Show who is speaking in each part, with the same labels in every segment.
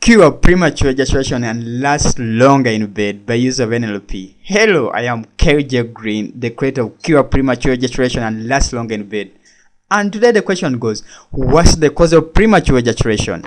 Speaker 1: Cure premature ejaculation and last longer in bed by use of NLP. Hello, I am KJ Green, the creator of Cure Premature Ejaculation and Last Longer in Bed. And today the question goes, what's the cause of premature ejaculation?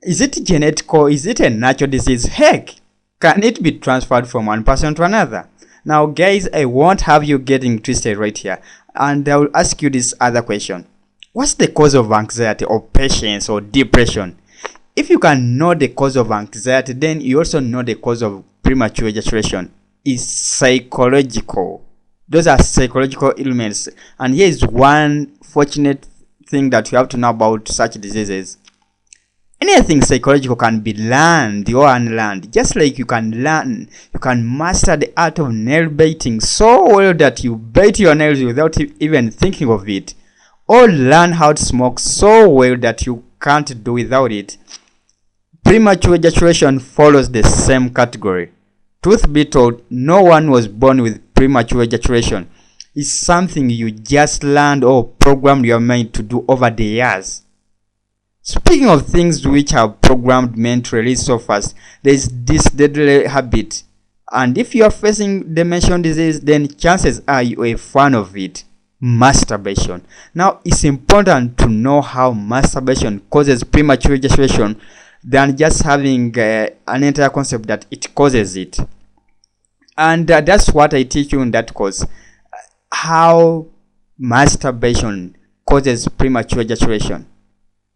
Speaker 1: Is it genetic or is it a natural disease? Heck, can it be transferred from one person to another? Now guys, I won't have you getting twisted right here, and I will ask you this other question. What's the cause of anxiety or patience or depression? If you can know the cause of anxiety, then you also know the cause of premature ejaculation. It's psychological. Those are psychological ailments. And here is one fortunate thing that you have to know about such diseases. Anything psychological can be learned or unlearned. Just like you can master the art of nail biting so well that you bite your nails without even thinking of it. Or learn how to smoke so well that you can't do without it. Premature ejaculation follows the same category. Truth be told, no one was born with premature ejaculation. It's something you just learned or programmed your mind to do over the years. Speaking of things which have programmed men to release so fast, there is this deadly habit. And if you are facing the mentioned disease, then chances are you are a fan of it. Masturbation. Now, it's important to know how masturbation causes premature ejaculation than just having an entire concept that it causes it. And that's what I teach you in that course. How masturbation causes premature ejaculation.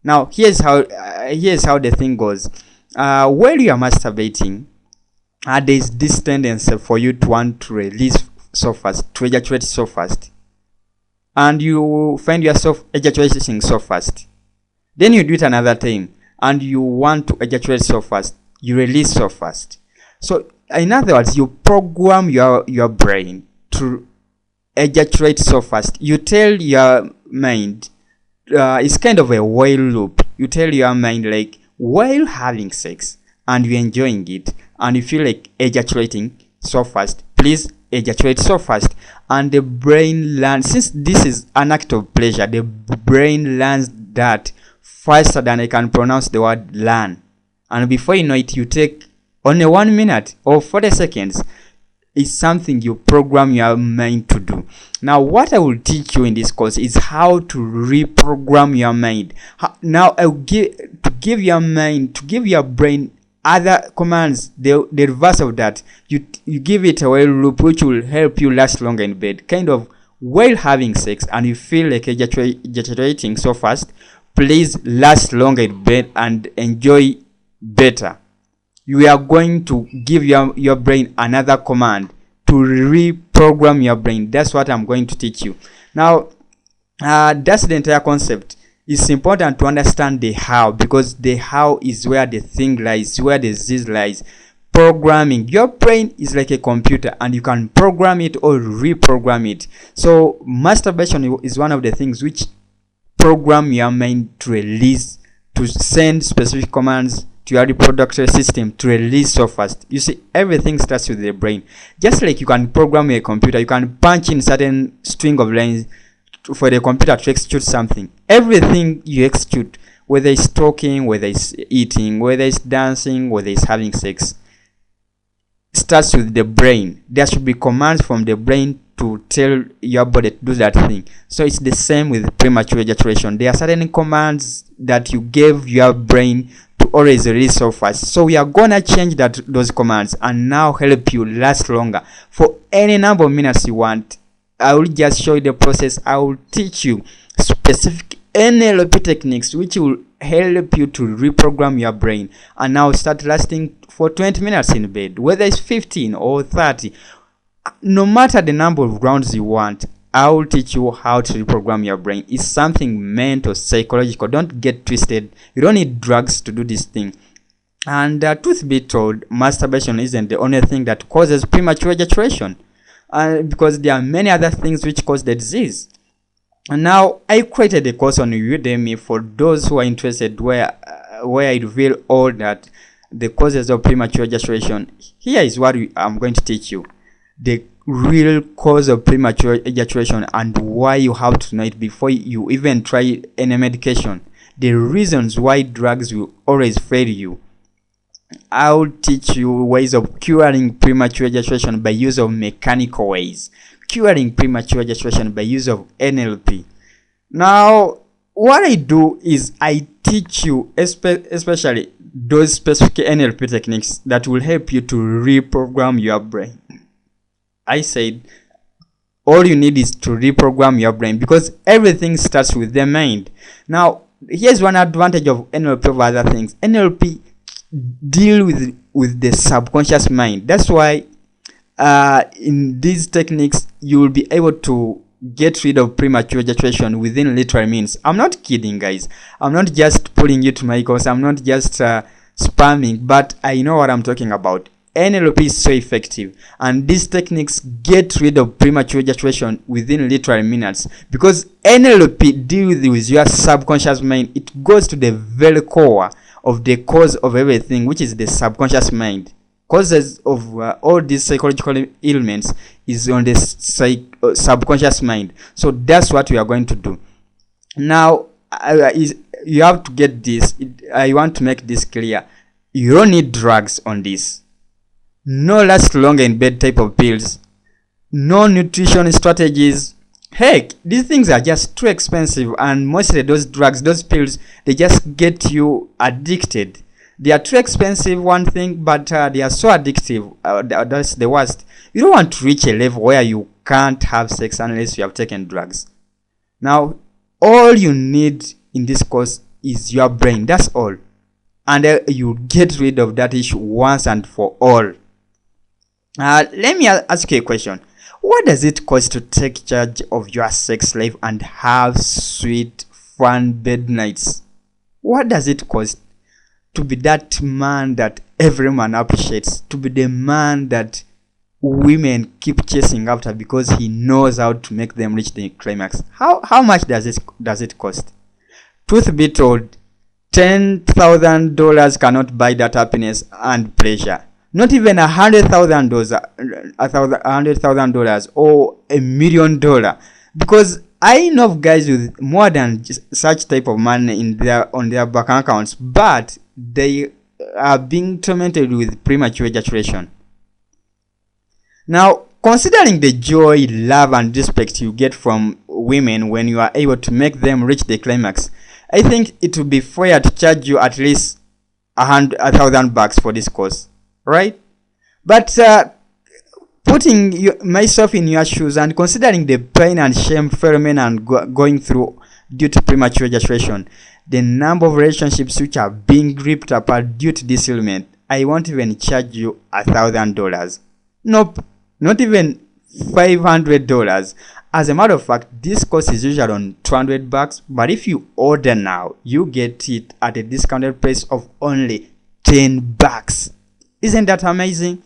Speaker 1: Now, here's how the thing goes. While you are masturbating, there's this tendency for you to want to release so fast, to ejaculate so fast. And you find yourself ejaculating so fast. Then you do it another time, and you want to ejaculate so fast, you release so fast. So in other words, you program your brain to ejaculate so fast. You tell your mind, it's kind of a while loop. You tell your mind, like, while having sex and you're enjoying it and you feel like ejaculating so fast, please ejaculate so fast. And the brain learns, since this is an act of pleasure, the brain learns that faster than I can pronounce the word learn. And before you know it, you take only 1 minute or 40 seconds. It's something you program your mind to do. Now, what I will teach you in this course is how to reprogram your mind. Now, I will give your brain other commands, the reverse of that. You give it a while loop which will help you last longer in bed. Kind of while having sex and you feel like ejaculating so fast, please last longer in bed and enjoy better. You are going to give your brain another command to reprogram your brain. That's what I'm going to teach you. Now, that's the entire concept. It's important to understand the how, because the how is where the thing lies, where the disease lies. Programming. Your brain is like a computer and you can program it or reprogram it. So masturbation is one of the things which program your mind to release, to send specific commands to your reproductive system to release so fast. You see, everything starts with the brain. Just like you can program a computer, you can punch in certain string of lines for the computer to execute something. Everything you execute, whether it's talking, whether it's eating, whether it's dancing, whether it's having sex, starts with the brain. There should be commands from the brain to tell your body to do that thing. So it's the same with premature ejaculation. There are certain commands that you gave your brain to always release so fast. So we are gonna change those commands and now help you last longer for any number of minutes you want. I will just show you the process. I will teach you specific NLP techniques which will help you to reprogram your brain and now start lasting for 20 minutes in bed, whether it's 15 or 30. No matter the number of rounds you want, I will teach you how to reprogram your brain. It's something mental, psychological. Don't get twisted. You don't need drugs to do this thing. And truth be told, masturbation isn't the only thing that causes premature ejaculation, because there are many other things which cause the disease. And now I created a course on Udemy for those who are interested, where I reveal all that the causes of premature ejaculation. Here is what I'm going to teach you: the real cause of premature ejaculation and why you have to know it before you even try any medication. The reasons why drugs will always fail you. I'll teach you ways of curing premature ejaculation by use of mechanical ways. Curing premature ejaculation by use of NLP. Now, what I do is I teach you especially those specific NLP techniques that will help you to reprogram your brain. I said all you need is to reprogram your brain, because everything starts with the mind. Now, here's one advantage of NLP over other things. NLP deal with the subconscious mind. That's why in these techniques you will be able to get rid of premature ejaculation within literal minutes. I'm not kidding, guys. I'm not just pulling you to my course. I'm not just spamming, but I know what I'm talking about. NLP is so effective, and these techniques get rid of premature ejaculation within literal minutes, because NLP deals with your subconscious mind. It goes to the very core of the cause of everything, which is the subconscious mind. Causes of all these psychological ailments is on the subconscious mind. So that's what we are going to do. Now, you have to get this. I want to make this clear. You don't need drugs on this. No last longer in bed type of pills. No nutrition strategies. Heck, these things are just too expensive, and mostly those drugs, those pills, they just get you addicted. They are too expensive, one thing, but they are so addictive. That's the worst. You don't want to reach a level where you can't have sex unless you have taken drugs. Now, all you need in this course is your brain. That's all. And you get rid of that issue once and for all. Let me ask you a question. What does it cost to take charge of your sex life and have sweet, fun bed nights? What does it cost to be that man that every man appreciates, to be the man that women keep chasing after because he knows how to make them reach the climax? How much does it cost? Truth be told, $10,000 cannot buy that happiness and pleasure. Not even $100,000 or $1 million, because I know of guys with more than just such type of money on their bank accounts, but they are being tormented with premature ejaculation. Now, considering the joy, love, and respect you get from women when you are able to make them reach the climax, I think it would be fair to charge you at least $1,000 for this course. Right? But putting myself in your shoes and considering the pain and shame fellow men are going through due to premature ejaculation, the number of relationships which are being ripped apart due to this ailment, I won't even charge you $1,000. Nope, not even $500. As a matter of fact, this course is usually on $200, but if you order now, you get it at a discounted price of only $10. Isn't that amazing?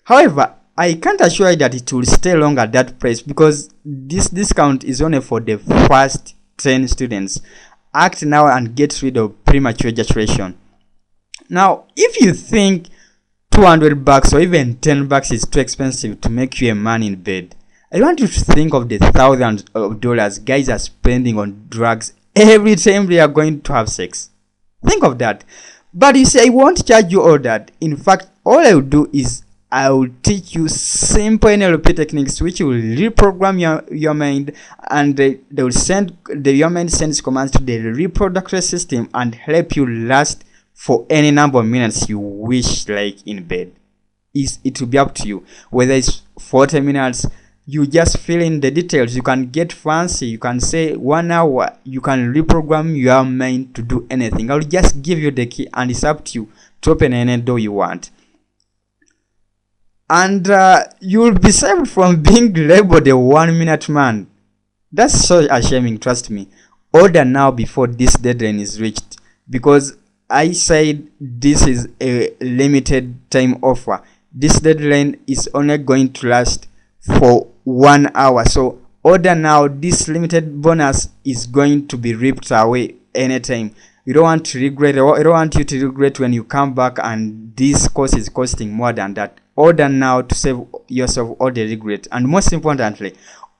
Speaker 1: However, I can't assure you that it will stay long at that price, because this discount is only for the first 10 students. Act now and get rid of premature ejaculation. Now, if you think $200 or even $10 is too expensive to make you a man in bed, I want you to think of the thousands of dollars guys are spending on drugs every time they are going to have sex. Think of that. But you say, I won't charge you all that. In fact, all I will do is I will teach you simple NLP techniques which will reprogram your mind, and your mind sends commands to the reproductive system and help you last for any number of minutes you wish, like in bed. It will be up to you. Whether it's 40 minutes, you just fill in the details. You can get fancy. You can say 1 hour. You can reprogram your mind to do anything. I'll just give you the key, and it's up to you to open any door you want. And you'll be saved from being labeled a 1 minute man. That's so ashamed, trust me. Order now before this deadline is reached, because I said this is a limited time offer. This deadline is only going to last for 1 hour. So order now. This limited bonus is going to be ripped away anytime. You don't want to regret. I don't want you to regret when you come back and this course is costing more than that. Order now to save yourself all the regret, and most importantly,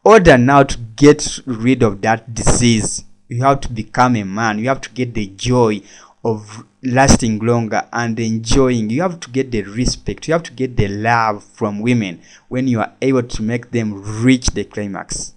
Speaker 1: order now to get rid of that disease. You have to become a man. You have to get the joy of lasting longer and enjoying. You have to get the respect, you have to get the love from women when you are able to make them reach the climax.